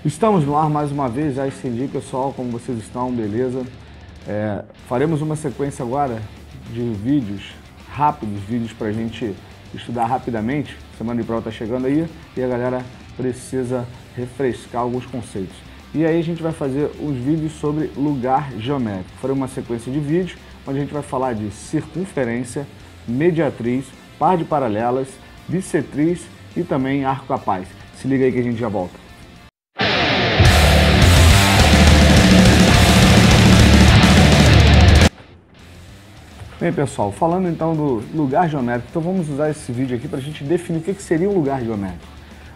Estamos no ar mais uma vez, já estendi, pessoal, como vocês estão, beleza? Faremos uma sequência agora de vídeos rápidos, vídeos para a gente estudar rapidamente. Semana de prova está chegando aí e a galera precisa refrescar alguns conceitos. E aí a gente vai fazer os vídeos sobre lugar geométrico. Farei uma sequência de vídeos onde a gente vai falar de circunferência, mediatriz, par de paralelas, bissetriz e também arco capaz. Se liga aí que a gente já volta. Bem, pessoal, falando então do lugar geométrico, então vamos usar esse vídeo aqui para a gente definir o que seria um lugar geométrico.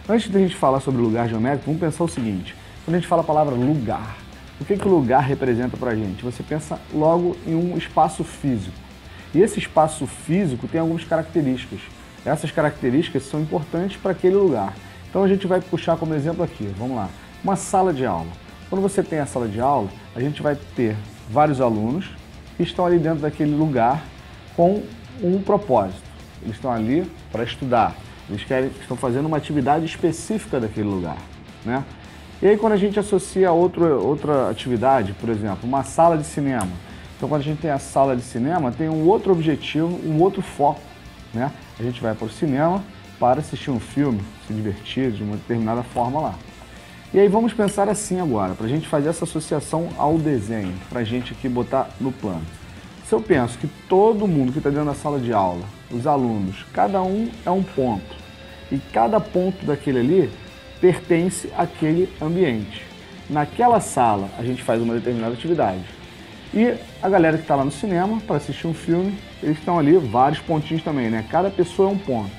Antes de a gente falar sobre lugar geométrico, vamos pensar o seguinte: quando a gente fala a palavra lugar, o que o lugar representa para a gente? Você pensa logo em um espaço físico. E esse espaço físico tem algumas características. Essas características são importantes para aquele lugar. Então a gente vai puxar como exemplo aqui, vamos lá, uma sala de aula. Quando você tem a sala de aula, a gente vai ter vários alunos que estão ali dentro daquele lugar com um propósito. Eles estão ali para estudar, estão fazendo uma atividade específica daquele lugar, né? E aí quando a gente associa a outra atividade, por exemplo, uma sala de cinema. Então quando a gente tem a sala de cinema, tem um outro objetivo, um outro foco, né? A gente vai para o cinema para assistir um filme, se divertir de uma determinada forma lá. E aí vamos pensar assim agora, para a gente fazer essa associação ao desenho, para a gente aqui botar no plano. Se eu penso que todo mundo que está dentro da sala de aula, os alunos, cada um é um ponto, e cada ponto daquele ali pertence àquele ambiente. Naquela sala a gente faz uma determinada atividade. E a galera que está lá no cinema para assistir um filme, eles estão ali, vários pontinhos também, né? Cada pessoa é um ponto.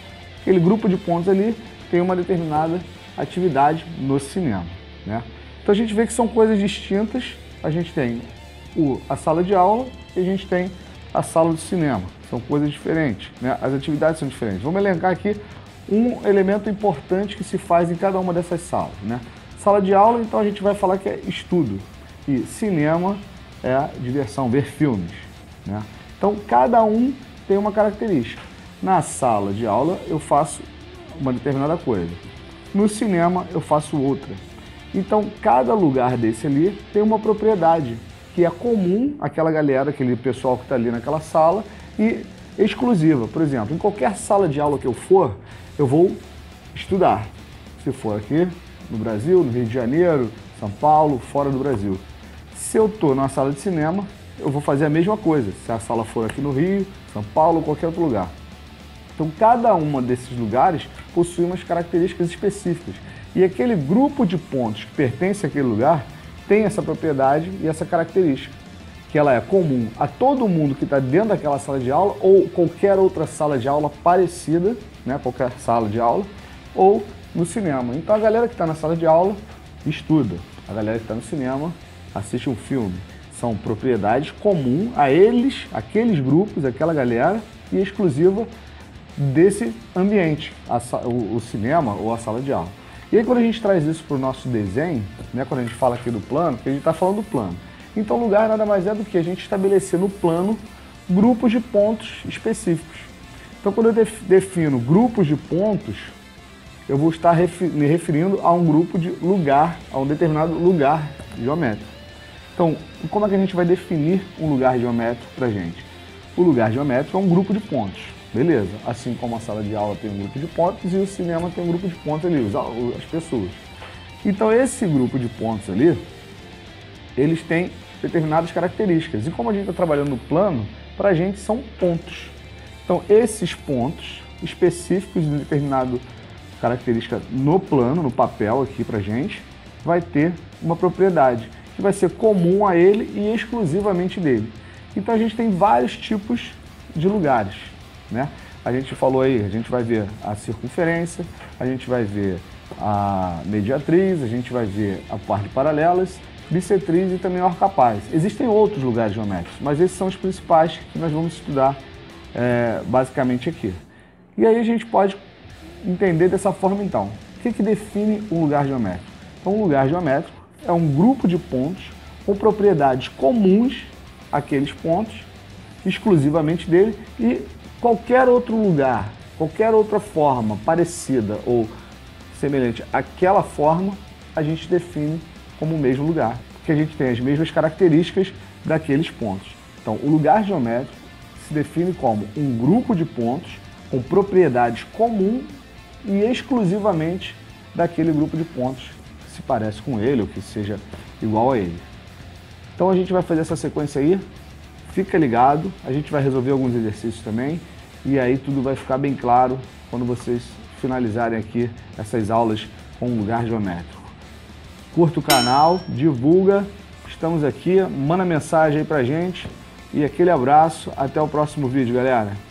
Aquele grupo de pontos ali tem uma determinada atividade no cinema, né? Então a gente vê que são coisas distintas. A gente tem a sala de aula e a gente tem a sala de cinema. São coisas diferentes, né? As atividades são diferentes. Vamos elencar aqui um elemento importante que se faz em cada uma dessas salas, né? Sala de aula, então a gente vai falar que é estudo, e cinema é a diversão, ver filmes, né? Então cada um tem uma característica. Na sala de aula eu faço uma determinada coisa. No cinema eu faço outra. Então cada lugar desse ali tem uma propriedade que é comum àquela galera, aquele pessoal que está ali naquela sala, e exclusiva. Por exemplo, em qualquer sala de aula que eu for, eu vou estudar. Se for aqui no Brasil, no Rio de Janeiro, São Paulo, fora do Brasil. Se eu estou numa sala de cinema, eu vou fazer a mesma coisa. Se a sala for aqui no Rio, São Paulo ou qualquer outro lugar. Então cada uma desses lugares possui umas características específicas. E aquele grupo de pontos que pertence àquele lugar tem essa propriedade e essa característica, que ela é comum a todo mundo que está dentro daquela sala de aula ou qualquer outra sala de aula parecida, né? Qualquer sala de aula, ou no cinema. Então a galera que está na sala de aula estuda, a galera que está no cinema assiste um filme. São propriedades comuns a eles, aqueles grupos, aquela galera, e exclusiva desse ambiente, o cinema ou a sala de aula. E aí quando a gente traz isso para o nosso desenho, né, quando a gente fala aqui do plano, porque a gente está falando do plano. Então o lugar nada mais é do que a gente estabelecer no plano grupos de pontos específicos. Então quando eu defino grupos de pontos, eu vou estar me referindo a um grupo de lugar, a um determinado lugar geométrico. Então, como é que a gente vai definir um lugar geométrico para a gente? O lugar geométrico é um grupo de pontos. Beleza, assim como a sala de aula tem um grupo de pontos e o cinema tem um grupo de pontos ali, as pessoas. Então esse grupo de pontos ali, eles têm determinadas características. E como a gente está trabalhando no plano, para a gente são pontos. Então esses pontos específicos de determinada característica no plano, no papel aqui para a gente, vai ter uma propriedade que vai ser comum a ele e exclusivamente dele. Então a gente tem vários tipos de lugares, né? A gente falou aí, a gente vai ver a circunferência, a gente vai ver a mediatriz, a gente vai ver a par de paralelas, bissetriz e também o arco capaz. Existem outros lugares geométricos, mas esses são os principais que nós vamos estudar basicamente aqui. E aí a gente pode entender dessa forma então. O que define um lugar geométrico? Então um lugar geométrico é um grupo de pontos com propriedades comuns àqueles pontos, exclusivamente dele, e qualquer outro lugar, qualquer outra forma parecida ou semelhante àquela forma, a gente define como o mesmo lugar, porque a gente tem as mesmas características daqueles pontos. Então, o lugar geométrico se define como um grupo de pontos com propriedades comuns e exclusivamente daquele grupo de pontos que se parece com ele ou que seja igual a ele. Então a gente vai fazer essa sequência aí, fica ligado, a gente vai resolver alguns exercícios também e aí tudo vai ficar bem claro quando vocês finalizarem aqui essas aulas com o lugar geométrico. Curta o canal, divulga, estamos aqui, manda mensagem aí pra gente e aquele abraço, até o próximo vídeo, galera.